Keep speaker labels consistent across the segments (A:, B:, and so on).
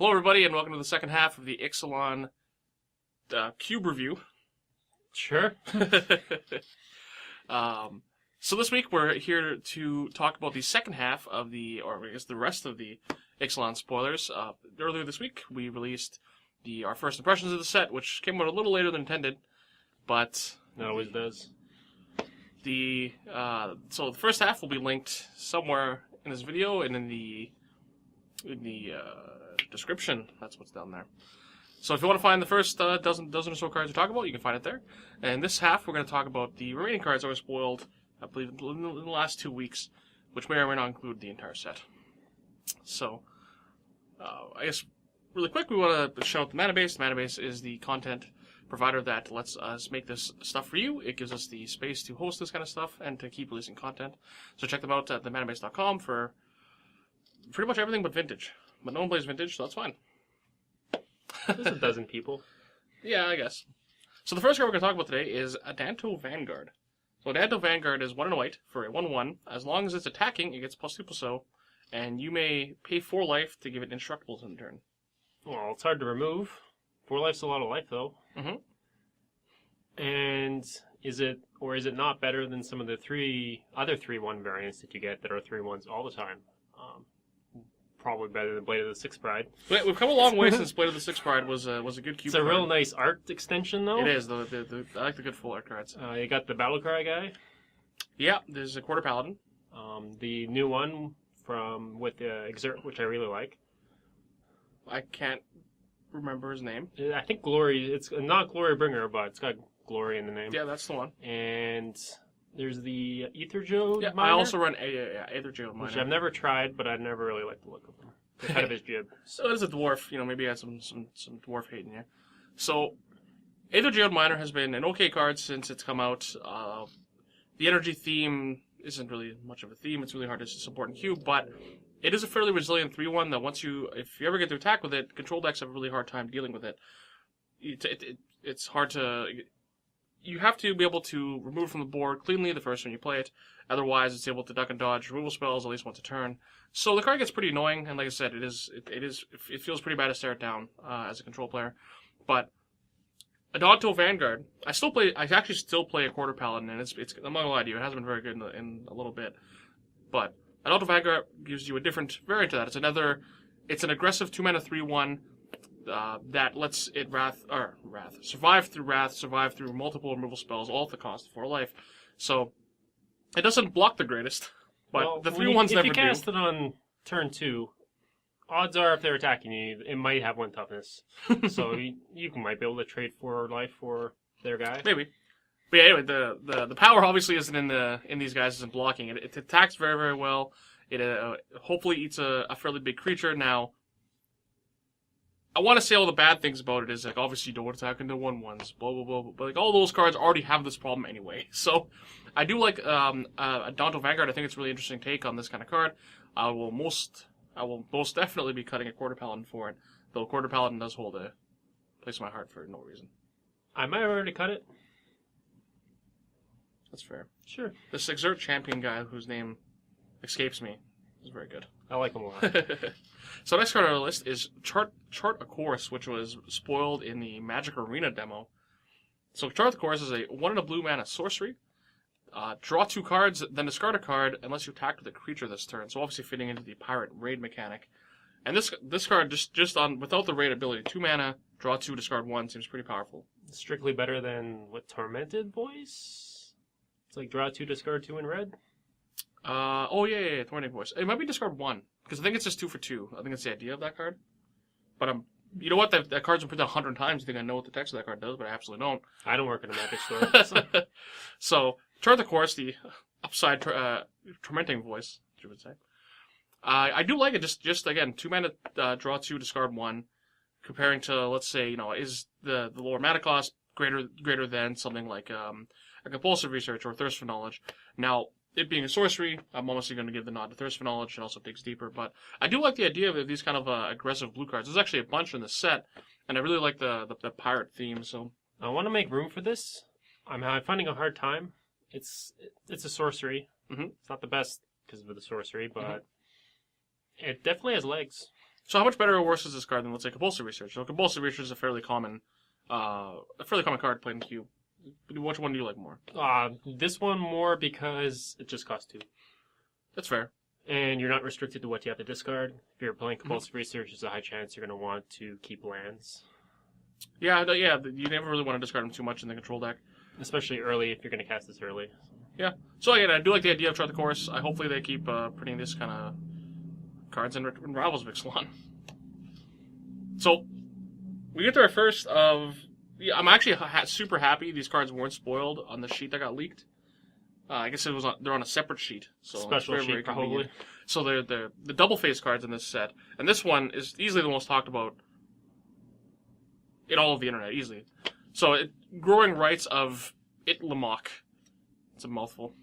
A: Hello, everybody, and welcome to the second half of the Ixalan Cube review.
B: Sure.
A: So this week we're here to talk about the second half of or I guess the rest of the Ixalan spoilers. Earlier this week we released our first impressions of the set, which came out a little later than intended, but
B: It always does.
A: So the first half will be linked somewhere in this video and in the description. That's what's down there. So if you want to find the first dozen or so cards we talk about, you can find it there. And this half, we're going to talk about the remaining cards that were spoiled, I believe, in the last 2 weeks, which may or may not include the entire set. So, I guess, really quick, we want to shout out the Manabase. The Manabase is the content provider that lets us make this stuff for you. It gives us the space to host this kind of stuff and to keep releasing content. So check them out at themanabase.com for pretty much everything but vintage. But no one plays vintage, so that's fine.
B: There's a dozen people.
A: Yeah, I guess. So the first card we're going to talk about today is Adanto Vanguard. So Adanto Vanguard is 1 and white for a 1/1. As long as it's attacking, it gets +2/+0, and you may pay 4 life to give it indestructibles in turn.
B: Well, it's hard to remove. 4 life's a lot of life, though.
A: Mm-hmm.
B: And is it not better than some of the other 3/1 variants that you get that are 3/1s all the time? Probably better than Blade of the Sixth Bride.
A: We've come a long way since Blade of the Sixth Bride was a good cube.
B: It's a real nice art extension, though.
A: It is. I like the good full art cards.
B: You got the Battle Cry guy.
A: Yeah, there's a Quarter Paladin.
B: The new one with Exert, which I really like.
A: I can't remember his name.
B: I think Glory. It's not Glory Bringer, but it's got Glory in the name.
A: Yeah, that's the one.
B: And there's the Aether Geode
A: Miner. I also run Aether Geode Miner,
B: which I've never tried, but I never really liked the look of him. The head of his jib.
A: So it is a dwarf. Maybe I had some dwarf hate in here. So Aether Geode Miner has been an okay card since it's come out. The energy theme isn't really much of a theme. It's really hard to support in cube, but it is a fairly resilient 3/1 that if you ever get to attack with it, control decks have a really hard time dealing with it. It's hard to. You have to be able to remove from the board cleanly the first time you play it. Otherwise, it's able to duck and dodge removal spells at least once a turn. So the card gets pretty annoying, and like I said, it feels pretty bad to stare it down as a control player. But Adanto Vanguard, I actually still play a Quarter Paladin, and it's I'm not gonna lie to you, it hasn't been very good in a little bit. But Adanto Vanguard gives you a different variant to that. It's an aggressive 2-mana 3/1. That lets it survive through multiple removal spells, all at the cost of 4 life. So it doesn't block the greatest, but the 3/1s never do.
B: If you cast it on turn 2, odds are if they're attacking you, it might have 1 toughness. So you might be able to trade 4 life for their guy.
A: Maybe. But yeah, anyway, the power obviously isn't in these guys, isn't blocking it. It attacks very, very well. It hopefully eats a fairly big creature. Now, I want to say all the bad things about it is, like, obviously you don't attack into 1/1s, blah, blah, blah, but, like, all those cards already have this problem anyway. So, I do like, Adanto Vanguard. I think it's a really interesting take on this kind of card. I will most definitely be cutting a Quarter Paladin for it, though Quarter Paladin does hold a place in my heart for no reason.
B: I might have already cut it.
A: That's fair.
B: Sure.
A: This Exert Champion guy, whose name escapes me, is very good.
B: I like him a lot.
A: So next card on our list is Chart a Course, which was spoiled in the Magic Arena demo. So Chart the Course is a 1 and a blue mana sorcery. Draw 2 cards, then discard a card unless you attack with a creature this turn. So obviously fitting into the Pirate Raid mechanic. And this card just on without the raid ability, 2 mana, draw 2, discard 1 seems pretty powerful.
B: Strictly better than Tormented Voice. It's like draw 2, discard 2 in red.
A: Tormenting Voice. It might be discard 1, because I think it's just 2 for 2. I think that's the idea of that card. But you know what? That card's been printed 100 times. You think I know what the text of that card does, but I absolutely don't.
B: I don't work in a Magic store.
A: So, Chart the Course, the upside Tormenting Voice, you would say. I do like it. Just again, 2 mana, draw 2, discard 1. Comparing to, let's say, is the lower mana cost greater than something like a Compulsive Research or Thirst for Knowledge. Now, it being a sorcery, I'm honestly going to give the nod to Thirst for Knowledge. It also digs deeper, but I do like the idea of these kind of aggressive blue cards. There's actually a bunch in the set, and I really like the pirate theme. So
B: I want to make room for this. I'm finding a hard time. It's a sorcery.
A: Mm-hmm.
B: It's not the best because of the sorcery, but it definitely has legs.
A: So how much better or worse is this card than, let's say, Compulsive Research? So Compulsive Research is a fairly common card played in Cube. Which one do you like more?
B: This one more because it just costs 2.
A: That's fair.
B: And you're not restricted to what you have to discard. If you're playing Compulsive Research, there's a high chance you're going to want to keep lands.
A: Yeah, you never really want to discard them too much in the control deck.
B: Especially early, if you're going to cast this early.
A: Yeah. So again, I do like the idea of Chart the Course. Hopefully they keep printing this kind of cards in Rivals of Ixalan. So, we get to our first of... Yeah, I'm actually super happy these cards weren't spoiled on the sheet that got leaked. I guess they're on a separate sheet. So
B: Special
A: very,
B: sheet,
A: very
B: probably.
A: convenient. So they're the double face cards in this set. And this one is easily the most talked about in all of the internet, easily. So, Growing Rights of Itlamok. It's a mouthful.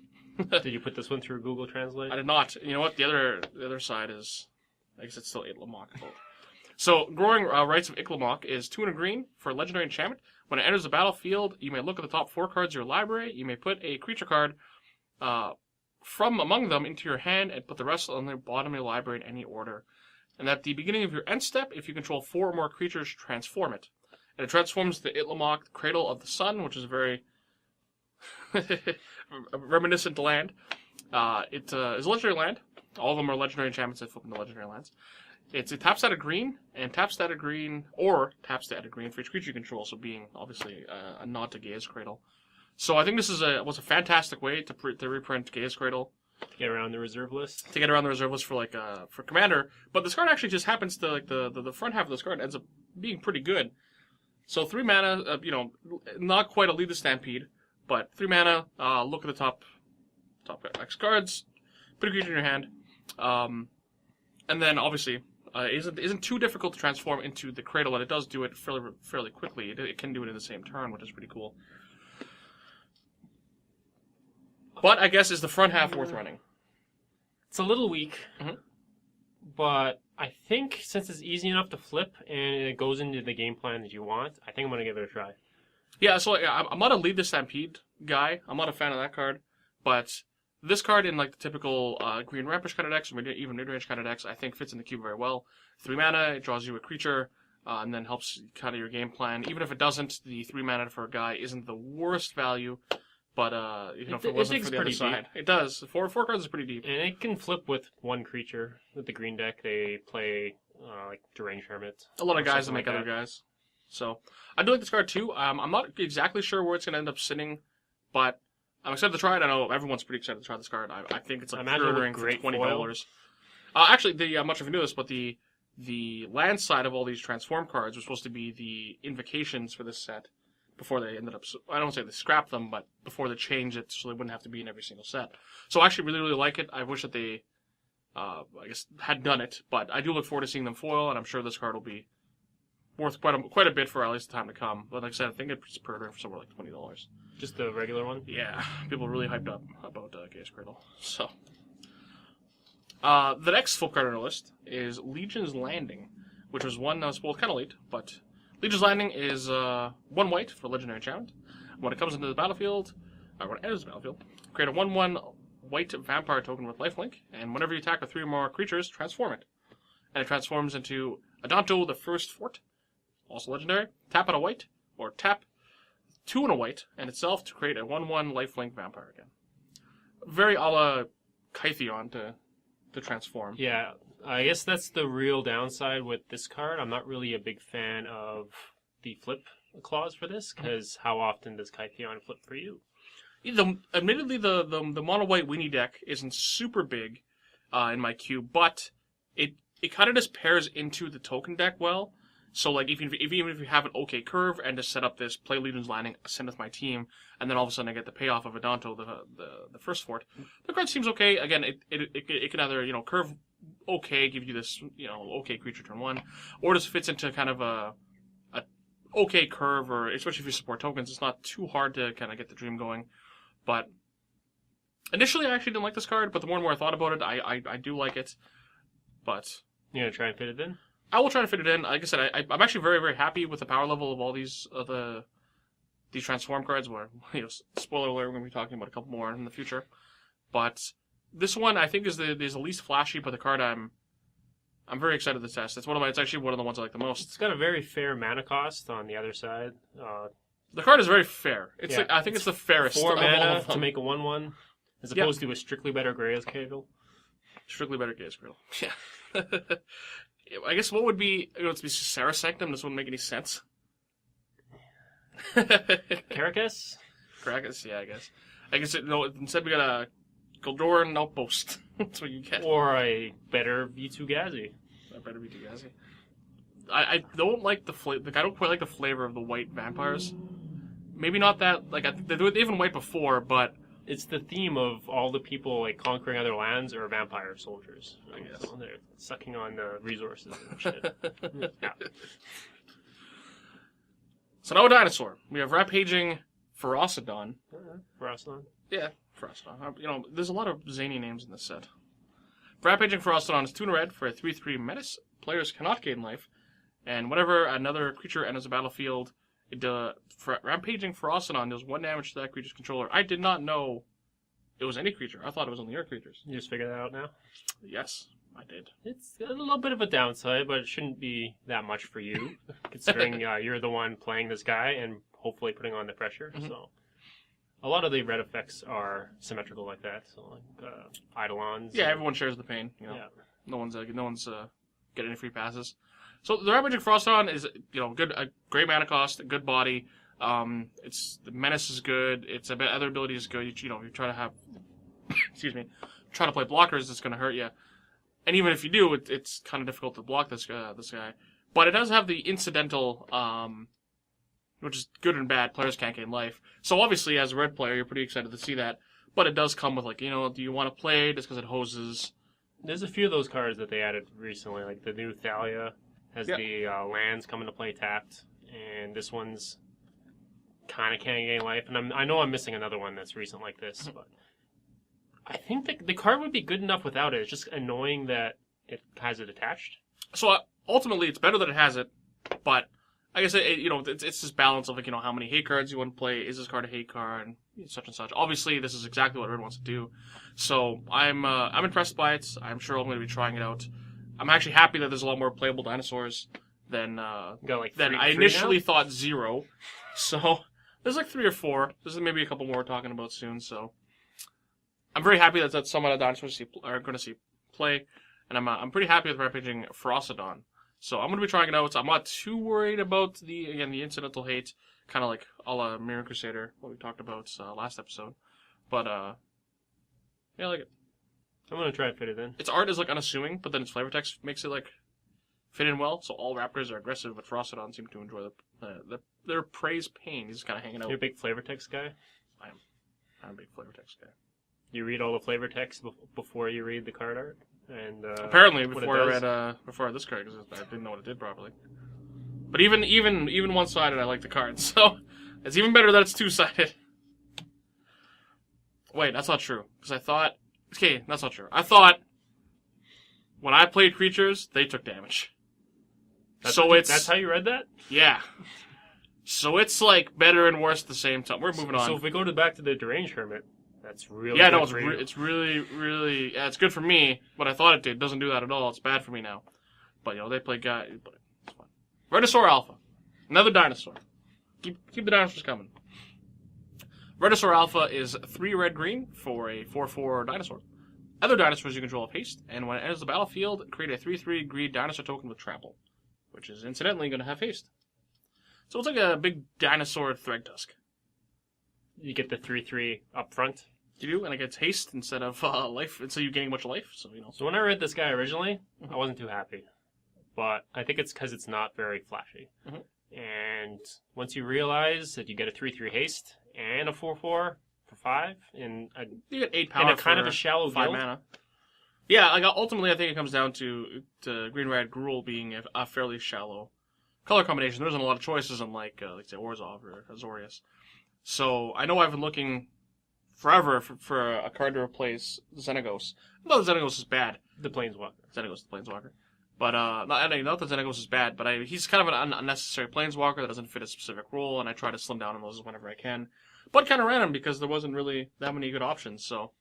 B: Did you put this one through Google Translate?
A: I did not. You know what? The other side is... I guess it's still Itlamok. So, Growing Rights of Ixalan is 2 and a green for a legendary enchantment. When it enters the battlefield, you may look at the top 4 cards of your library. You may put a creature card from among them into your hand and put the rest on the bottom of your library in any order. And at the beginning of your end step, if you control 4 or more creatures, transform it. And it transforms the Itlamok Cradle of the Sun, which is a very reminiscent land. It is a legendary land. All of them are legendary enchantments that flip into legendary lands. It taps out a green, and taps to add a green, or taps to add a green for each creature you control, so being, obviously, a nod to Gaia's Cradle. So I think this was a fantastic way to reprint Gaia's Cradle.
B: To get around the reserve list?
A: To get around the reserve list for, for Commander. But this card actually just happens to, the front half of this card ends up being pretty good. So 3 mana, not quite a Lead the Stampede, but 3 mana, look at the top X cards, put a creature in your hand, and then obviously isn't too difficult to transform into the Cradle, and it does do it fairly quickly. It can do it in the same turn, which is pretty cool. But I guess is the front half worth running?
B: It's a little weak,
A: Mhm.
B: but I think since it's easy enough to flip and it goes into the game plan that you want, I think I'm going to give it a try.
A: Yeah, so I'm not a Lead the Stampede guy. I'm not a fan of that card, but this card in the typical green rampish kind of decks, or even mid-range kind of decks, I think fits in the cube very well. 3 mana, it draws you a creature, and then helps kind of your game plan. Even if it doesn't, the 3 mana for a guy isn't the worst value, but if it wasn't for the other side, it does. 4 cards is pretty deep,
B: and it can flip with 1 creature. With the green deck, they play Deranged Hermit.
A: A lot of guys that make other guys. So I do like this card too. I'm not exactly sure where it's going to end up sitting, but I'm excited to try it. I know everyone's pretty excited to try this card. I think it's pre-ordering for $20. Actually, I'm not sure if you knew this, but the land side of all these transform cards were supposed to be the invocations for this set before they ended up. I don't say they scrapped them, but before they changed it so they wouldn't have to be in every single set. So I actually really, really like it. I wish that they, had done it, but I do look forward to seeing them foil, and I'm sure this card will be worth quite a bit for at least the time to come. But like I said, I think it's pre-ordering for somewhere like $20.
B: Just the regular one?
A: Yeah, people are really hyped up about Gaia's Cradle. So, the next full card on our list is Legion's Landing, which was one that was kind of late, but Legion's Landing is 1 white for legendary enchantment. When it comes into the battlefield, or when it enters the battlefield, create a 1/1 white vampire token with lifelink, and whenever you attack with 3 or more creatures, transform it. And it transforms into Adanto the First Fort, also legendary. Tap out a white, or tap 2 and a white, and itself to create a 1/1 lifelink vampire again. Very a la Kytheon to transform.
B: Yeah, I guess that's the real downside with this card. I'm not really a big fan of the flip clause for this, because how often does Kytheon flip for you?
A: Admittedly, the mono white weenie deck isn't super big in my cube, but it kind of just pairs into the token deck well. So even if you have an okay curve and just set up this play Legion's Landing, send with my team, and then all of a sudden I get the payoff of Adanto the First Fort, the card seems okay. Again, it can either curve okay, give you this okay creature turn 1, or just fits into kind of a okay curve, or especially if you support tokens, it's not too hard to kind of get the dream going. But initially, I actually didn't like this card, but the more and more I thought about it, I do like it. But
B: you gonna try and fit it in?
A: I will try to fit it in. Like I said, I'm actually very, very happy with the power level of all these transform cards. Where spoiler alert, we're going to be talking about a couple more in the future. But this one I think is the least flashy, but the card I'm I'm very excited to test. It's actually one of the ones I like the most.
B: It's got a very fair mana cost on the other side.
A: The card is very fair. It's
B: Yeah.
A: like, I think it's the fairest.
B: 4
A: of all
B: mana
A: of them.
B: to make a 1/1, as opposed to a strictly better Grayscale.
A: Strictly better case grill. Yeah. I guess what would be, it's be Sarah Sanctum. This wouldn't make any sense.
B: Caracas?
A: Caracas, yeah, I guess. Instead we got a Goldoran Outpost. That's what you get.
B: Or a better V2 Gazi.
A: That better be Gazi. I don't like the flavor. I don't quite like the flavor of the white vampires. Maybe not that. Like they've been white before, but
B: It's the theme of all the people like conquering other lands or vampire soldiers.
A: I guess.
B: So they're sucking on the resources and shit. Yeah.
A: So now a dinosaur. We have Rampaging Ferocidon.
B: Rosslon.
A: Yeah, Ferocidon. There's a lot of zany names in this set. Rampaging Ferocidon is 2 and a red for a 3/3 menace. Players cannot gain life, and whenever another creature enters the battlefield, Rampaging Ferocidon does 1 damage to that creature's controller. I did not know it was any creature. I thought it was only your creatures.
B: You just figured that out now?
A: Yes, I did.
B: It's a little bit of a downside, but it shouldn't be that much for you, considering you're the one playing this guy and hopefully putting on the pressure.
A: Mhm.
B: So, a lot of the red effects are symmetrical like that. So, like Eidolons.
A: Yeah, everyone shares the pain.
B: Yeah.
A: No one's getting any free passes. So the Rampaging Ferocidon is good, a great mana cost, a good body. The menace is good. Its other ability is good. If you try to have, try to play blockers, it's going to hurt you. And even if you do, it's kind of difficult to block this guy. But it does have the incidental, which is good and bad. Players can't gain life. So obviously, as a red player, you're pretty excited to see that. But it does come with do you want to play just because it hoses?
B: There's a few of those cards that they added recently, like the new Thalia has the lands come into play tapped, and this one's kind of can't gain life. And I know I'm missing another one that's recent like this, but I think the card would be good enough without it. It's just annoying that it has it attached.
A: So ultimately, it's better that it has it, but I guess it's this balance of how many hate cards you want to play. Is this card a hate card? And such and such. Obviously, this is exactly what Red wants to do. So I'm impressed by it. I'm sure I'm going to be trying it out. I'm actually happy that there's a lot more playable dinosaurs than
B: than
A: I initially thought 0. So there's 3 or 4. There's maybe a couple more we're talking about soon. So I'm very happy that some of the dinosaurs are going to see play, and I'm pretty happy with Rampaging Ferocidon. So I'm going to be trying it out. I'm not too worried about the incidental hate, kind of like a la Mirror Crusader, what we talked about last episode. But yeah, I like it.
B: I'm going to try and fit it in.
A: Its art is unassuming, but then its flavor text makes it fit in well. So all raptors are aggressive, but Ferocidon seem to enjoy their prey's pain. He's just kind of hanging out.
B: You're a big flavor text guy?
A: I'm a big flavor text guy.
B: You read all the flavor text before you read the card art? And
A: apparently before I read this card, because I didn't know what it did properly. But even one-sided, I like the card. So it's even better that it's two-sided. Wait, that's not true. Because I thought... Okay, that's not true. I thought when I played creatures, they took damage. That's
B: how you read that?
A: Yeah. So it's better and worse at the same time. We're moving on.
B: So if we go back to the Deranged Hermit, that's really
A: good
B: for you.
A: It's really it's good for me, but I thought it did. It doesn't do that at all. It's bad for me now. But they play guy. But it's fine. Venusaur Alpha, another dinosaur. Keep the dinosaurs coming. Venusaur Alpha is 3 red-green for a 4/4 dinosaur. Other dinosaurs you control have haste, and when it enters the battlefield, create a 3/3 green dinosaur token with trample, which is incidentally going to have haste. So it's like a big dinosaur thread tusk.
B: You get the 3/3 up front.
A: You do, and it gets haste instead of life, and so you gain much life.
B: So when I read this guy originally, I wasn't too happy, but I think it's because it's not very flashy.
A: Mm-hmm.
B: And once you realize that you get a 3/3 haste and a 4/4 for 5
A: you get 8 power
B: in a kind of a shallow
A: 5
B: guild.
A: mana. Yeah, ultimately I think it comes down to Green Red Gruul being a fairly shallow color combination. There isn't a lot of choices unlike say Orzhov or Azorius. So I know I've been looking forever for a card to replace Xenagos. Not that Xenagos is bad.
B: The Planeswalker.
A: Xenagos the Planeswalker. But not that Xenagos is bad, but he's kind of an unnecessary Planeswalker that doesn't fit a specific role, and I try to slim down on those whenever I can. But kind of random because there wasn't really that many good options. So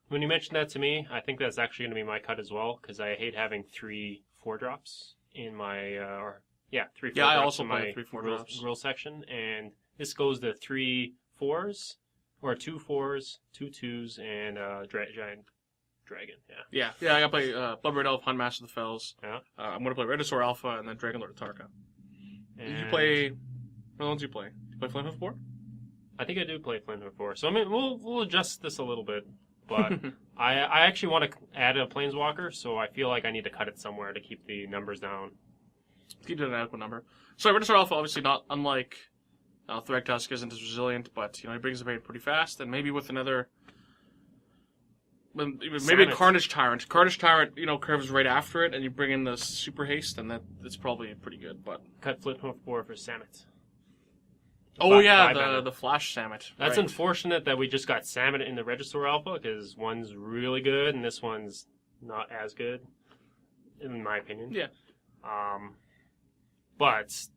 B: when you mentioned that to me, I think that's actually going to be my cut as well, because I hate having 3 4-drops in my, three 4-drops
A: Yeah, I also
B: in
A: play
B: my
A: 3 4
B: grill,
A: drops.
B: grill section, and this goes to 3 4s, or 2 4s, 2 2s, and giant dragon. Yeah.
A: Yeah. I gotta play Blood Red Elf, Huntmaster of the Fells.
B: Yeah.
A: I'm gonna play Regisaur Alpha and then Dragonlord Tarka.
B: And
A: You play. What ones do you play? You play Flamehoof 4?
B: I think I do play Flamehoof 4. So I mean, we'll adjust this a little bit, but I actually want to add a Planeswalker, so I feel like I need to cut it somewhere to keep the numbers down.
A: Keep it an adequate number. So Regisaur Alpha, obviously not unlike Thragtusk, isn't as resilient, but he brings the pain pretty fast, and maybe with another. Maybe
B: Summit.
A: a Carnage Tyrant. Carnage Tyrant, curves right after it, and you bring in the Super Haste, and that's probably pretty good. But
B: Cut Flamehoof 4 for Samet.
A: The Flash Samet.
B: That's
A: right.
B: unfortunate that we just got Samet in the Regisaur Alpha, because one's really good and this one's not as good, in my opinion.
A: Yeah.
B: But it's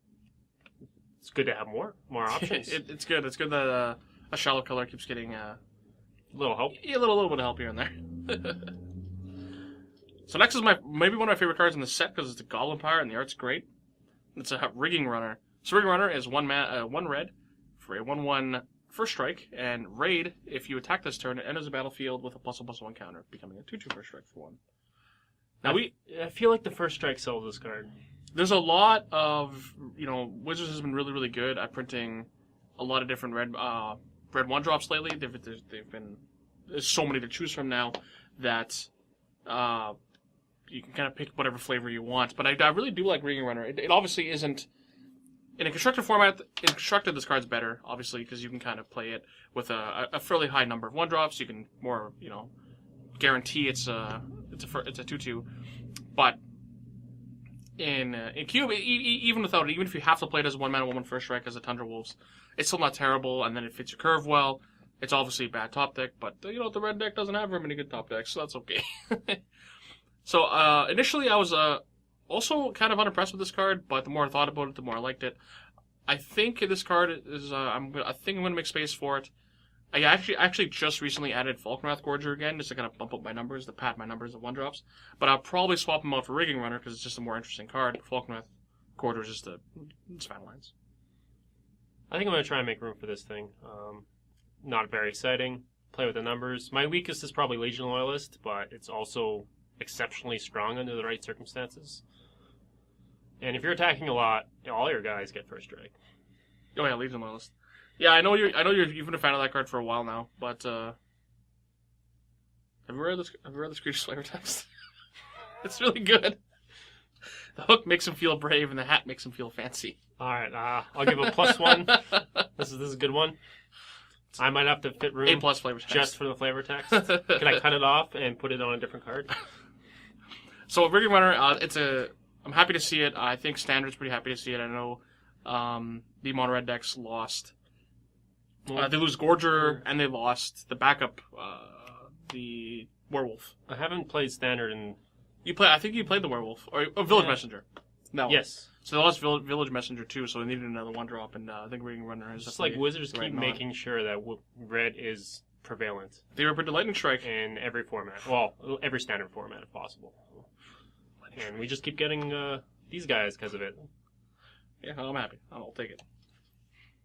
B: good to have more options.
A: It's good. It's good that a shallow color keeps getting
B: A little help.
A: a little bit of help here and there. So next is maybe one of my favorite cards in the set because it's a Goblin Pirate and the art's great. It's a Rigging Runner. So Rigging Runner is 1 red for a 1/1 first strike, and raid if you attack this turn, it enters the battlefield with a +1/+1 counter, becoming a 2/2 first strike for 1. Now
B: I feel like the first strike sells this card.
A: There's a lot of Wizards has been really good at printing a lot of different red 1-drops lately. They've been there's so many to choose from now that you can kind of pick whatever flavor you want. But I really do like Rigging Runner. It obviously isn't in a constructed format. In constructed, this card's better, obviously, because you can kind of play it with a fairly high number of 1-drops. You can more guarantee it's a 2/2. But in Cube, even without it, even if you have to play it as a 1-mana 1/1 first strike as a Tundra Wolves, it's still not terrible, and then it fits your curve well. It's obviously a bad top deck, but the red deck doesn't have very many good top decks, so that's okay. So initially I was also kind of unimpressed with this card, but the more I thought about it, the more I liked it. I think this card is I'm gonna make space for it. I actually just recently added Falkenrath Gorger again, just to kind of bump up my numbers, to pad my numbers of 1-drops. But I'll probably swap them out for Rigging Runner because it's just a more interesting card. Falkenrath Gorger is just it's fan lines.
B: I think I'm going to try and make room for this thing. Not very exciting. Play with the numbers. My weakest is probably Legion Loyalist, but it's also exceptionally strong under the right circumstances. And if you're attacking a lot, all your guys get first strike.
A: Oh yeah, Legion Loyalist. Yeah, I know you've been a fan of that card for a while now, but have you read this creature's flavor text? It's really good. The hook makes him feel brave, and the hat makes him feel fancy.
B: All right, I'll give a +1. This is a good one. I might have to fit room
A: A+ flavor text
B: just for the flavor text. Can I cut it off and put it on a different card?
A: So Rigging Runner, I'm happy to see it. I think Standard's pretty happy to see it. I know the mono red decks lost. They lose Gorger, and they lost the backup, the Werewolf.
B: I haven't played Standard in...
A: I think you played the Werewolf. Or Village Messenger. No.
B: Yes.
A: So they lost Village Messenger too, so they needed another 1-drop, and I think Rigging Runner is
B: just like Wizards keep making sure that red is prevalent.
A: They reprinted Lightning Strike.
B: In every format. Well, every Standard format if possible. And we just keep getting these guys because of it.
A: Yeah, I'm happy. I'll take it.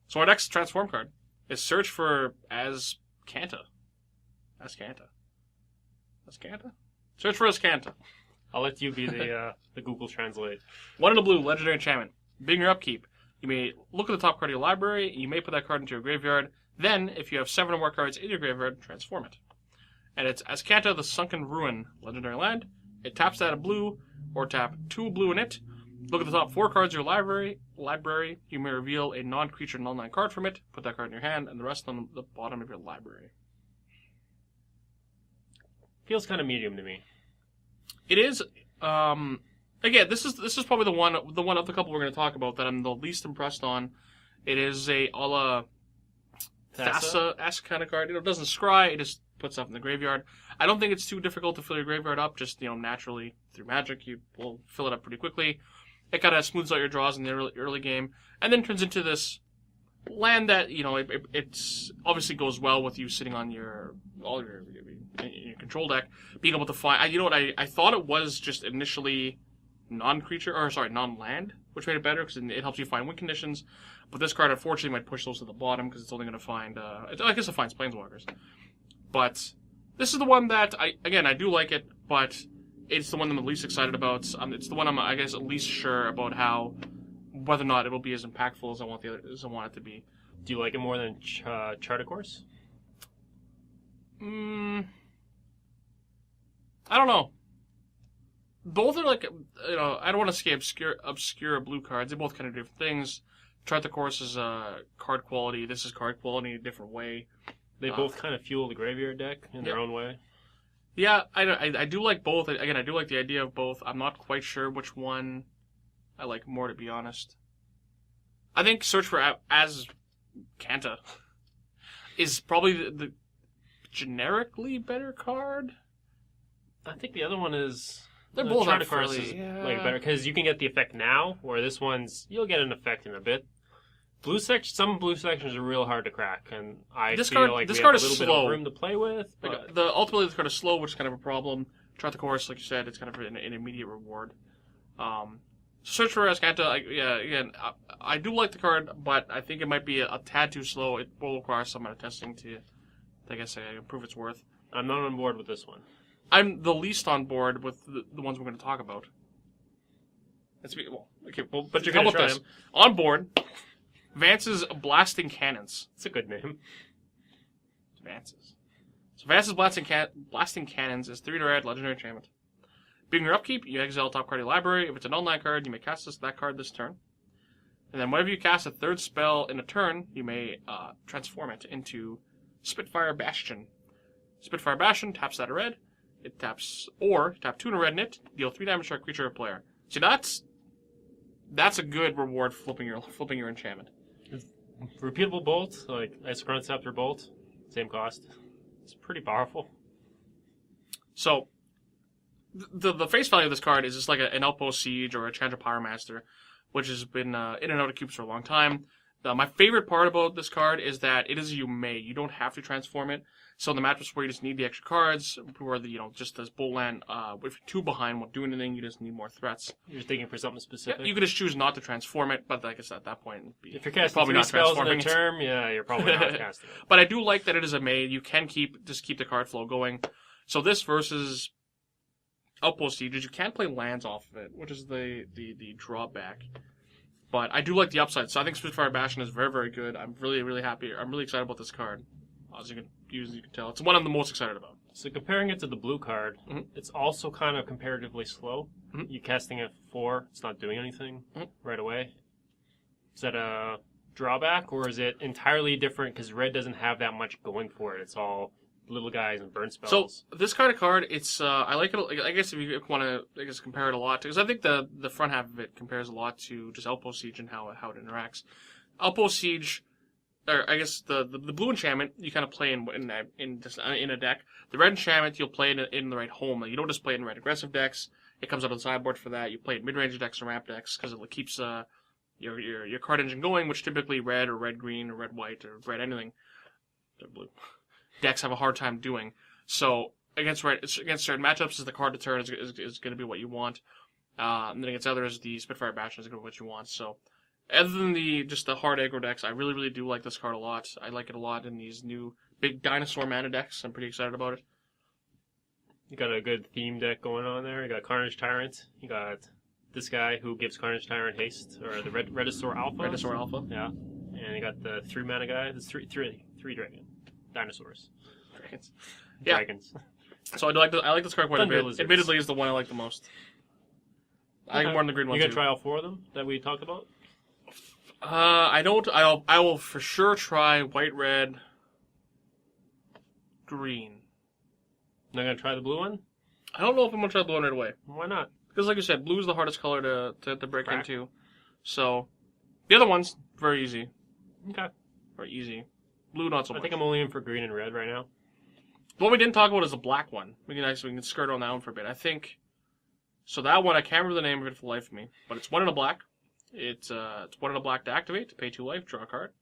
A: So our next transform card is search for Azcanta. Search for Azcanta.
B: I'll let you be the Google Translate.
A: 1 in a blue, legendary enchantment. Being your upkeep, you may look at the top card of your library, you may put that card into your graveyard, then, if you have 7 or more cards in your graveyard, transform it. And it's Azcanta the Sunken Ruin, legendary land. It taps that a blue, or tap 2 blue in it. Look at the top 4 cards of your library. You may reveal a non-creature null-9 card from it, put that card in your hand, and the rest on the bottom of your library.
B: Feels kind of medium to me.
A: It is. Again, this is probably the one of the couple we're going to talk about that I'm the least impressed on. It is a a la Thassa-esque kind of card. It doesn't scry. It just puts stuff in the graveyard. I don't think it's too difficult to fill your graveyard up. Just naturally through Magic, you will fill it up pretty quickly. It kind of smooths out your draws in the early game, and then turns into this land that it's obviously goes well with you sitting on your control deck, being able to find. I thought it was just initially non-land, which made it better because it helps you find win conditions. But this card, unfortunately, might push those to the bottom because it's only going to find, I guess it finds planeswalkers. But this is the one that I do like it, but it's the one I'm the least excited about. It's the one I'm, I guess, at least sure about whether or not it will be as impactful as I want it to be.
B: Do you like it more than Chart a Course?
A: I don't know. Both are like, I don't want to say obscure blue cards. They both kind of do different things. Chart the Course is card quality. This is card quality in a different way.
B: They both kind of fuel the graveyard deck in their own way.
A: Yeah, I do like both. Again, I do like the idea of both. I'm not quite sure which one I like more, to be honest. I think Search for Azcanta is probably the generically better card.
B: I think the other one is...
A: They're both
B: Chart
A: not
B: a Course
A: fairly...
B: is
A: Yeah.
B: better, because you can get the effect now, where this one's... You'll get an effect in a bit. Some blue sections are real hard to crack, and
A: This
B: feel
A: card-
B: like
A: this
B: we
A: card
B: have a
A: is
B: little bit
A: slow.
B: of room to play with. But
A: Ultimately, this card is slow, which is kind of a problem. Chart the Course, like you said, it's kind of an immediate reward. Search for Azcanta, again, I do like the card, but I think it might be a tad too slow. It will require some amount of testing to, I guess, prove its worth.
B: I'm not on board with this one.
A: I'm the least on board with the ones we're going to talk about. But
B: you're going to try them.
A: On board, Vance's Blasting Cannons.
B: It's a good name.
A: Vance's. So Vance's Blasting Cannons is 3 red, legendary enchantment. Being your upkeep, you exile top card of your library. If it's an online card, you may cast that card this turn. And then whenever you cast a third spell in a turn, you may transform it into Spitfire Bastion. Spitfire Bastion taps that a red. It taps, or tap 2 and a red in it, deal 3 damage to a creature or player. See, that's a good reward for flipping your enchantment.
B: Repeatable Bolt, like Ixalan Cube Bolt, same cost. It's pretty powerful.
A: So, the face value of this card is just like an Outpost Siege or a Chandra Pyromaster, which has been in and out of cubes for a long time. My favorite part about this card is that it is you may. You don't have to transform it. So in the matchups where you just need the extra cards, where just this bull land, if you're 2 behind, won't do anything, you just need more threats.
B: You're thinking for something specific?
A: Yeah, you could just choose not to transform it, but I guess at that point,
B: if you're casting
A: probably
B: 3
A: not
B: spells in a
A: transforming it.
B: term, yeah, you're probably not casting it.
A: But I do like that it is a may. You can keep the card flow going. So this versus Outpost Sieges, you can't play lands off of it, which is the drawback. But I do like the upside. So I think Spitfire Bastion is very, very good. I'm really, really happy. I'm really excited about this card. As you can tell, it's one I'm the most excited about.
B: So comparing it to the blue card, it's also kind of comparatively slow. You casting it 4, it's not doing anything right away. Is that a drawback, or is it entirely different because red doesn't have that much going for it? It's all little guys and burn spells.
A: So this kind of card, it's I like it. I guess if you want to, compare it a lot, because I think the front half of it compares a lot to just Outpost Siege and how it interacts. Outpost Siege, or I guess the blue enchantment you kind of play in a deck. The red enchantment you'll play in the right home. You don't just play it in red aggressive decks. It comes out of the sideboard for that. You play it in mid-range decks and ramp decks because it keeps your card engine going, which typically red or red green or red white or red anything, or blue decks have a hard time doing. So against certain matchups, is the card to turn is going to be what you want, and then against others, the Spitfire Bastion is going to be what you want. So other than the hard aggro decks, I really, really do like this card a lot. I like it a lot in these new big dinosaur mana decks. I'm pretty excited about it.
B: You got a good theme deck going on there. You got Carnage Tyrant. You got this guy who gives Carnage Tyrant haste, or the Regisaur Alpha.
A: Regisaur Alpha.
B: Yeah. And you got the 3 mana guy. There's three dragon dinosaurs.
A: Dragons. Yeah.
B: Dragons.
A: So I like this card quite a bit.
B: Lizards.
A: Admittedly, is the one I like the most. I like it more than the green one
B: You gonna
A: too.
B: try all 4 of them that we talked about?
A: I don't. I will for sure try white, red, green.
B: Not gonna try the blue one?
A: I don't know if I'm gonna try the blue one right away.
B: Why not?
A: Because like you said, blue is the hardest color to break
B: Crack.
A: into. So the other one's very easy.
B: Okay.
A: Very easy. Blue not so much.
B: I think I'm only in for green and red right now.
A: The one we didn't talk about is the black one. We can skirt on that one for a bit. I think. So that one I can't remember the name of it for the life of me, but it's 1 in a black. It's 1 in a black to activate, to pay 2 life, draw a card.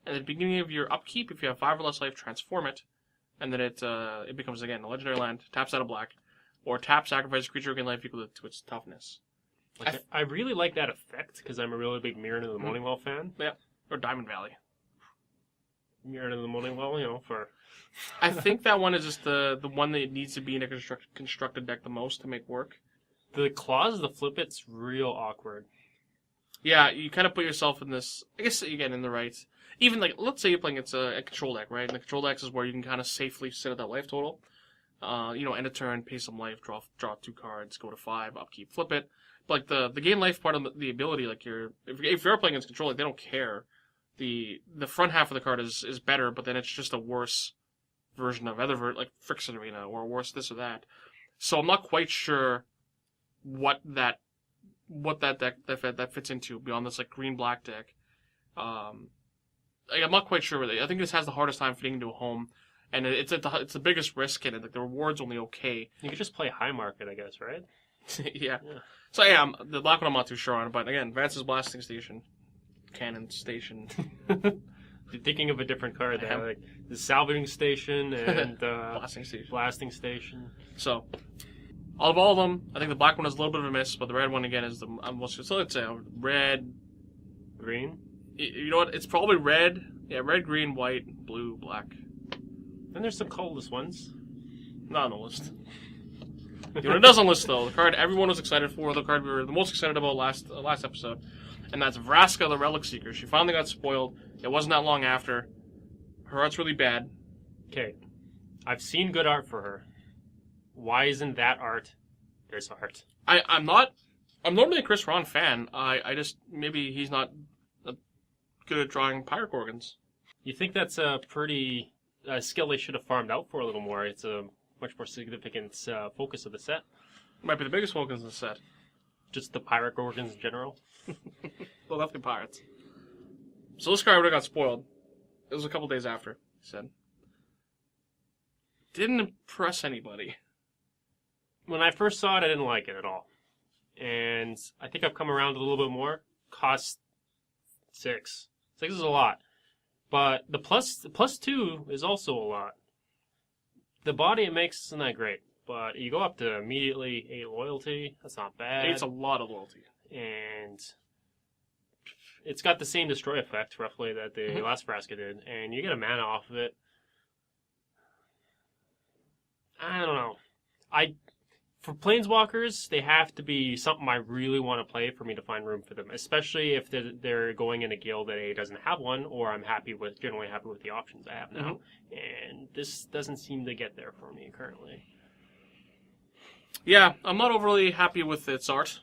A: And at the beginning of your upkeep, if you have 5 or less life, transform it. And then it becomes, again, a legendary land, taps out a black. Or tap, sacrifice a creature, gain life equal to its toughness.
B: Like, I really like that effect because I'm a really big Mirror into the Morningwell fan.
A: Yeah, or Diamond Valley.
B: Mirror into the Morningwell, you know, for...
A: I think that one is just the one that needs to be in a constructed deck the most to make work.
B: The claws to flip it's real awkward.
A: Yeah, you kind of put yourself in this, I guess, again, in the right. Even, like, let's say you're playing it's a control deck, right? And the control decks is where you can kind of safely sit at that life total. End a turn, pay some life, draw 2 cards, go to 5, upkeep, flip it. But, like, the gain life part of the ability, like, if you're playing against control, like, they don't care. The front half of the card is better, but then it's just a worse version of either, like, Friction Arena, or worse this or that. So I'm not quite sure what that deck that fits into beyond this, like, green-black deck. I'm not quite sure. I think this has the hardest time fitting into a home, and it's the biggest risk in it. Like, the reward's only okay.
B: You could just play high market, I guess, right?
A: Yeah. So yeah, the black one I'm not too sure on, but again, Vance's Blasting Station, Cannon Station.
B: You're thinking of a different card there, like the Salvaging Station and Blasting Station.
A: So, out of all of them, I think the black one is a little bit of a miss, but the red one again is the most. So let's say red,
B: green.
A: You know what? It's probably red. Yeah, red, green, white, blue, black.
B: Then there's some colorless ones.
A: Not on the list. You know what it does on the list though? The card everyone was excited for, the card we were the most excited about last episode, and that's Vraska the Relic Seeker. She finally got spoiled. It wasn't that long after. Her art's really bad.
B: Okay, I've seen good art for her. Why isn't that art this art?
A: I'm normally a Chris Ron fan. I just maybe he's not good at drawing pirate organs.
B: You think that's a pretty skill they should have farmed out for a little more? It's a much more significant focus of the set.
A: Might be the biggest focus of the set.
B: Just the pirate organs in general.
A: Well, definitely pirates. So this card would have got spoiled. It was a couple days after, he said. Didn't impress anybody.
B: When I first saw it, I didn't like it at all. And I think I've come around a little bit more. Cost 6. 6 is a lot. But the plus 2 is also a lot. The body it makes isn't that great. But you go up to immediately 8 loyalty. That's not bad.
A: 8's a lot of loyalty.
B: And it's got the same destroy effect, roughly, that the last Vraska did. And you get a mana off of it. I don't know. For Planeswalkers, they have to be something I really want to play for me to find room for them. Especially if they're going in a guild that A, doesn't have one, or I'm generally happy with the options I have now. And this doesn't seem to get there for me currently.
A: Yeah, I'm not overly happy with its art.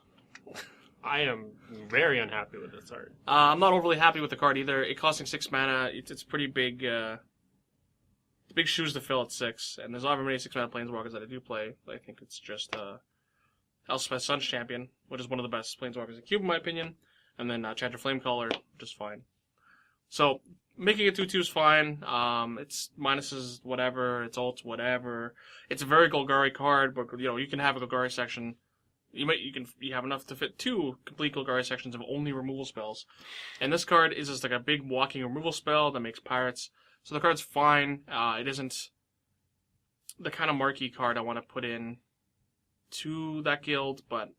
B: I am very unhappy with its art.
A: I'm not overly happy with the card either. It costing 6 mana, it's pretty big. Big shoes to fill at 6, and there's not very many 6 mana Planeswalkers that I do play. I think it's just Elspeth's Sun's Champion, which is one of the best Planeswalkers in Cube, in my opinion, and then Chanter Flamecaller, which is fine. So, making it 2/2 is fine. It's minuses, whatever. It's ults, whatever. It's a very Golgari card, but you can have a Golgari section. You have enough to fit 2 complete Golgari sections of only removal spells, and this card is just like a big walking removal spell that makes pirates. So the card's fine. It isn't the kind of marquee card I want to put in to that guild, but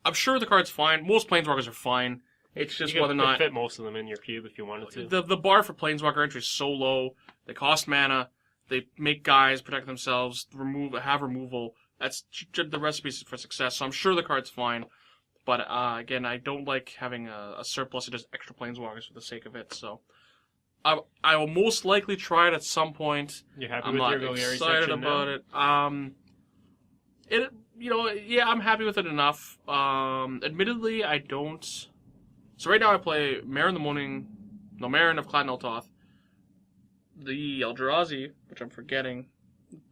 A: I'm sure the card's fine. Most Planeswalkers are fine. It's just whether or not
B: fit most of them in your cube if you wanted to.
A: The bar for Planeswalker entry is so low. They cost mana. They make guys protect themselves. Have removal. That's the recipe for success. So I'm sure the card's fine. But again, I don't like having a surplus of just extra Planeswalkers for the sake of it. So I will most likely try it at some point.
B: You're happy
A: I'm
B: with
A: not
B: your Golgari
A: excited
B: section
A: about it. Yeah, I'm happy with it enough. Admittedly, I don't. So right now I play Marin of Clan Eltoth, the Eldrazi, which I'm forgetting.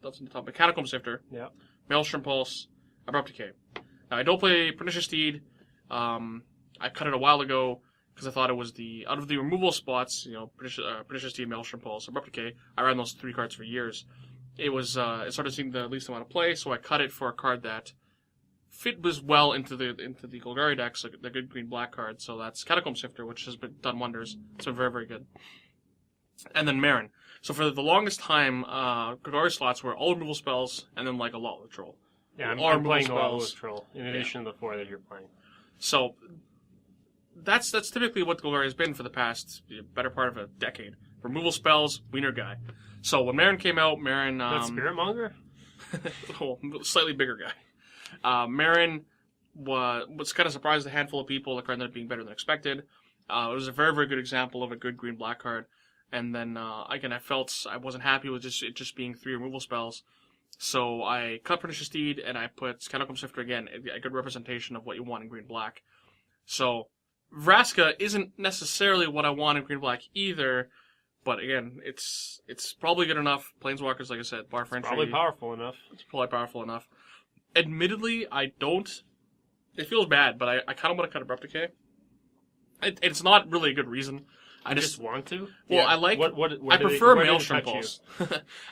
A: That's on the top. Mechanical Sifter.
B: Yeah.
A: Maelstrom Pulse. Abrupt Decay. Now I don't play Pernicious Steed. I cut it a while ago because I thought it was out of the removal spots, Pernicious Steed, Maelstrom Pulse, Abrupt Decay. I ran those 3 cards for years. It started seeing the least amount of play, so I cut it for a card that fit was well into the Golgari decks, so the good green-black card. So that's Catacomb Sifter, which has done wonders. It's been very, very good. And then Marin. So for the longest time, Golgari slots were all removal spells and then like a Lot Troll.
B: Yeah, I'm
A: removal
B: playing the
A: spells.
B: Troll in addition to the 4 that you're playing.
A: So that's typically what Golgari has been for the past better part of a decade. Removal spells, wiener guy. So when Marin came out, Marin...
B: That Spirit Monger?
A: well, slightly bigger guy. Marin was kind of surprised a handful of people. The card ended up being better than expected. It was a very, very good example of a good green-black card. And then, again, I felt I wasn't happy with it just being 3 removal spells. So I cut Pernicious Steed, and I put Catacomb Sifter again, a good representation of what you want in green-black. So Vraska isn't necessarily what I want in green-black either, but again, it's probably good enough. Planeswalkers, like I said, bar for entry.
B: Probably powerful enough.
A: It's probably powerful enough. Admittedly, I don't... It feels bad, but I kind of want to cut Abrupt Decay. It's not really a good reason. I just
B: want to.
A: Well, yeah. I like. I prefer Maelstrom Pulse.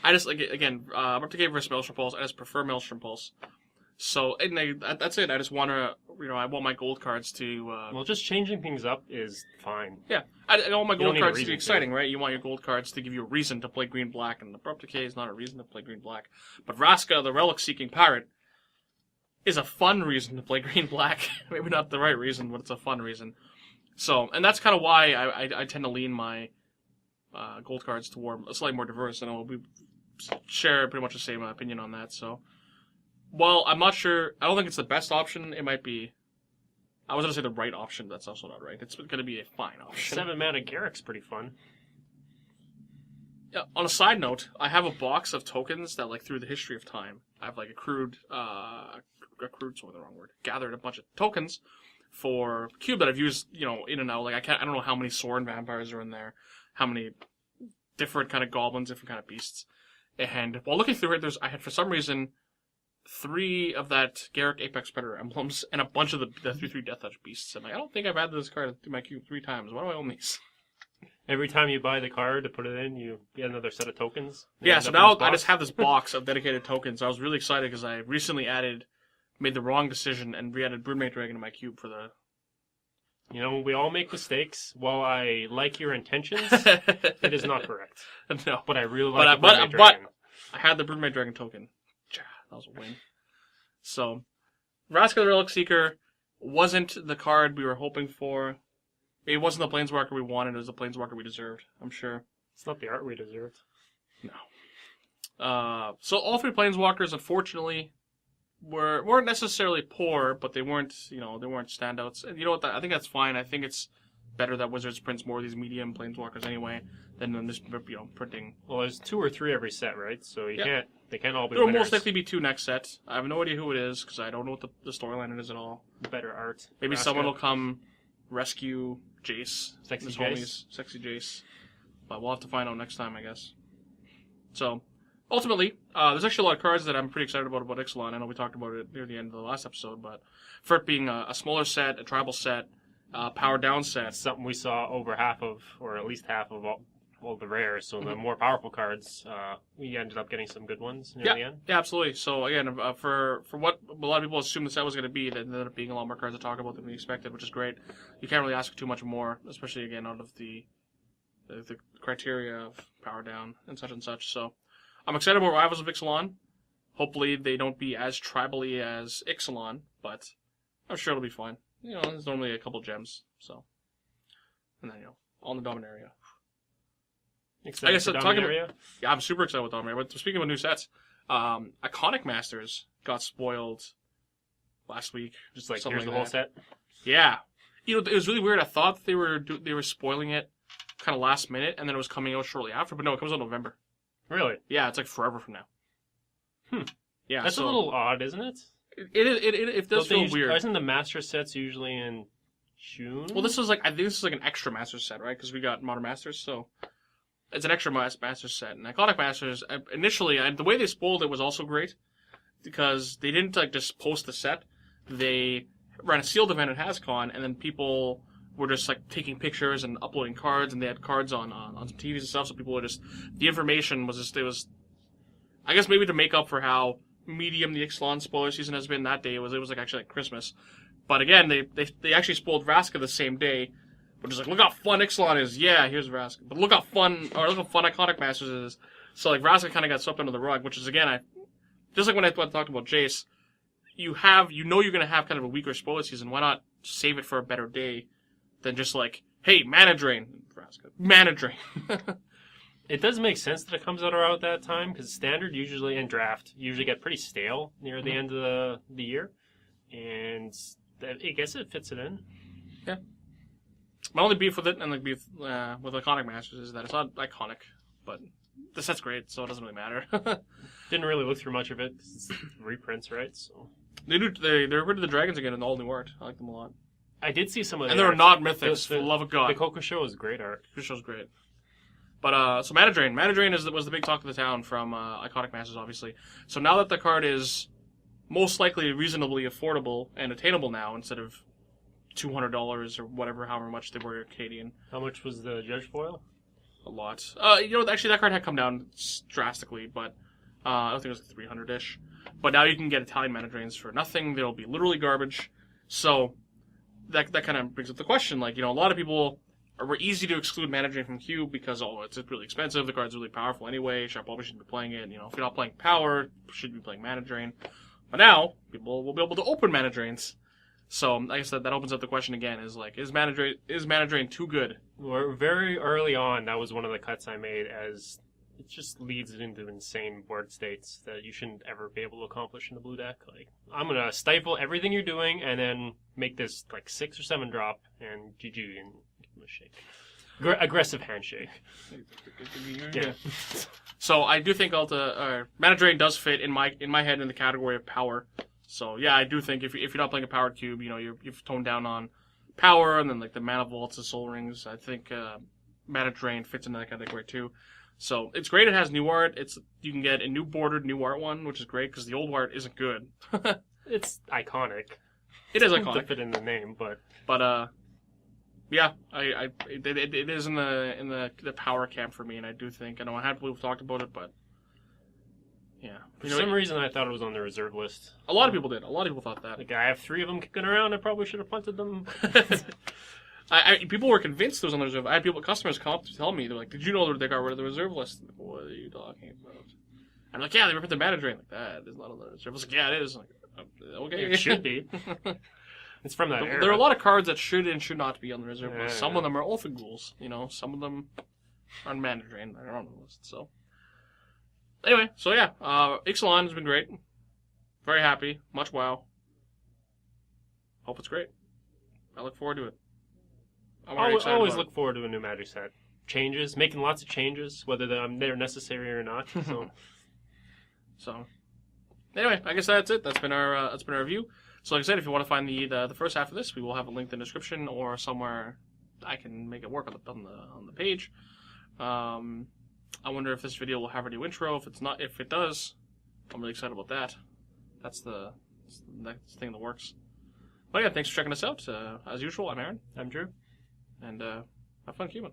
A: I just Abrupt Decay versus Maelstrom Pulse. I just prefer Maelstrom Pulse. So that's it. I just want to, I want my gold cards to.
B: Well, just changing things up is fine.
A: Yeah, I want my gold cards to be exciting, right? You want your gold cards to give you a reason to play green black, and Abrupt Decay is not a reason to play green black. But Vraska, the relic-seeking pirate, is a fun reason to play green black. Maybe not the right reason, but it's a fun reason. So, and that's kind of why I tend to lean my gold cards toward slightly more diverse, and we share pretty much the same opinion on that. So, while I'm not sure, I don't think it's the best option. It might be. I was going to say the right option. That's also not right. It's going to be a fine option.
B: 7-mana Garruk's pretty fun.
A: Yeah, on a side note, I have a box of tokens that, through the history of time, I've gathered a bunch of tokens for Cube that I've used, in and out. I don't know how many Sorin vampires are in there, how many different kind of goblins, different kind of beasts. And while looking through it, I had, for some reason, 3 of that Garruk Apex Predator emblems and a bunch of the 3/3 Death Touch beasts. I'm like, I don't think I've added this card to my Cube 3 times. Why do I own these?
B: Every time you buy the card to put it in, you get another set of tokens.
A: Yeah, so now I just have this box of dedicated tokens. I was really excited because I recently made the wrong decision and re-added Broodmate Dragon to my Cube for the...
B: we all make mistakes. While I like your intentions, it is not correct.
A: No.
B: But I really like the Broodmate Dragon.
A: But I had the Broodmate Dragon token. That was a win. So, Vraska the Relic Seeker wasn't the card we were hoping for. It wasn't the Planeswalker we wanted. It was the Planeswalker we deserved, I'm sure.
B: It's not the art we deserved.
A: No. So all 3 Planeswalkers, unfortunately, weren't necessarily poor, but they weren't, they weren't standouts. And you know what? I think that's fine. I think it's better that Wizards prints more of these medium Planeswalkers anyway than just, printing.
B: Well, there's 2 or 3 every set, right? So they can't all be
A: There will
B: winners.
A: most likely be 2 next set. I have no idea who it is, because I don't know what the storyline is at all.
B: Better art.
A: Maybe someone will come rescue Jace.
B: Sexy
A: his
B: Jace.
A: Homies, Sexy Jace. But we'll have to find out next time, I guess. So, ultimately, there's actually a lot of cards that I'm pretty excited about Ixalan. I know we talked about it near the end of the last episode, but for it being a smaller set, a tribal set, powered down set.
B: It's something we saw over half of, or at least half of all the rares. So the more powerful cards, we ended up getting some good ones near the end. Yeah,
A: absolutely. So again, for what a lot of people assumed the set was going to be, that ended up being a lot more cards to talk about than we expected, which is great. You can't really ask for too much more, especially again out of the criteria of power down and such. So I'm excited about Rivals of Ixalan. Hopefully they don't be as tribally as Ixalan, but I'm sure it'll be fine. There's normally a couple gems, so. And then, all in the Dominaria.
B: Excited for Dominaria?
A: Yeah, I'm super excited with Dominaria. But speaking of new sets, Iconic Masters got spoiled last week.
B: Just here's the whole set?
A: Yeah. It was really weird. I thought they were spoiling it kind of last minute, and then it was coming out shortly after. But no, it comes out in November.
B: Really?
A: Yeah, it's forever from now. Yeah,
B: that's a little odd, isn't it?
A: It does feel weird.
B: Isn't the Master sets usually in June?
A: Well, I think this is an extra Master set, right? Because we got Modern Masters, so it's an extra Master set. And Iconic Masters, initially, the way they spoiled it was also great, because they didn't just post the set. They ran a sealed event at HasCon, and then people were just taking pictures and uploading cards, and they had cards on some TVs and stuff. So people were the information was it was, I guess maybe to make up for how medium the Ixalan spoiler season has been that day. It was actually Christmas. But again, they actually spoiled Vraska the same day, which is look how fun Ixalan is. Yeah, here's Vraska. But look how fun Iconic Masters is. So Vraska kind of got swept under the rug, which is again, just like when I talked about Jace, you know you're gonna have kind of a weaker spoiler season. Why not save it for a better day than just like, hey, mana drain, Nebraska, mana drain.
B: It does make sense that it comes out around that time because standard usually and draft usually get pretty stale near the end of the year, and I guess it fits it in.
A: Yeah. My only beef with it and the beef with Iconic Masters is that it's not iconic, but the set's great, so it doesn't really matter.
B: Didn't really look through much of it 'cause it's reprints, right? So
A: They're rid of the dragons again in all new art. I like them a lot.
B: I did see some of
A: And
B: the
A: they're
B: art.
A: not mythics, for
B: The
A: the love of God.
B: The Coco Show is great art.
A: The show's great. But, so Mana Drain. Mana Drain was the big talk of the town from Iconic Masters, obviously. So now that the card is most likely reasonably affordable and attainable now, instead of $200 or whatever, however much they were Canadian.
B: How much was the Judge foil?
A: A lot. Actually, that card had come down drastically, but I don't think it was like 300-ish. But now you can get Italian Mana Drains for nothing. They'll be literally garbage. So that kind of brings up the question. Like, a lot of people were easy to exclude Mana Drain from Cube because, it's really expensive. The card's really powerful anyway. Sharp probably shouldn't be playing it. If you're not playing Power, should be playing Mana Drain. But now, people will be able to open Mana Drains. So, like I said, that opens up the question again, is Mana Drain too good?
B: We're very early on, that was one of the cuts I made, as it just leads it into insane board states that you shouldn't ever be able to accomplish in the blue deck. Like, I'm going to stifle everything you're doing and then make this, 6 or 7 drop and GG and give them a shake. Aggressive handshake.
A: Yeah. So, I do think Mana Drain does fit in my head in the category of power. So, yeah, I do think if you're not playing a powered cube, you've toned down on power, and then, the Mana Vaults, the Soul Rings, I think Mana Drain fits into that category, too. So, it's great it has new art. You can get a new bordered new art one, which is great, because the old art isn't good.
B: It's iconic.
A: It is
B: To
A: iconic.
B: fit in the name, but...
A: But, yeah, it is in the power camp for me, and I do think, I know I had people who've talked about it, but... Yeah.
B: For some reason, I thought it was on the reserve list.
A: A lot of people did. A lot of people thought that.
B: I have 3 of them kicking around. I probably should have punted them.
A: People were convinced it was on the reserve. I had customers come up to tell me, they're like, "Did you know that they got rid of the reserve list?" I'm like, what are you talking about? I'm like, "Yeah, they ripped the Mana Drain." Like, that is not on the reserve. I was like, "Yeah, it is." I'm like, okay,
B: It should be. It's from that era.
A: There are a lot of cards that should and should not be on the reserve list.
B: Yeah.
A: Some of them are Ulfa Ghouls. Some of them are on Mana Drain. They're on the list. So anyway, so yeah, Ixalan has been great. Very happy. Much WoW. Hope it's great. I look forward to it. I'm already excited
B: always
A: about
B: look forward to a new Magic set. Changes, making lots of changes, whether they're necessary or not. So,
A: So, anyway, I guess that's it. That's been our review. So, like I said, if you want to find the first half of this, we will have a link in the description or somewhere I can make it work on the page. I wonder if this video will have a new intro. If it does, I'm really excited about that. That's the next thing that works. But yeah, thanks for checking us out. As usual, I'm Aaron.
B: I'm Drew.
A: And have fun cubing.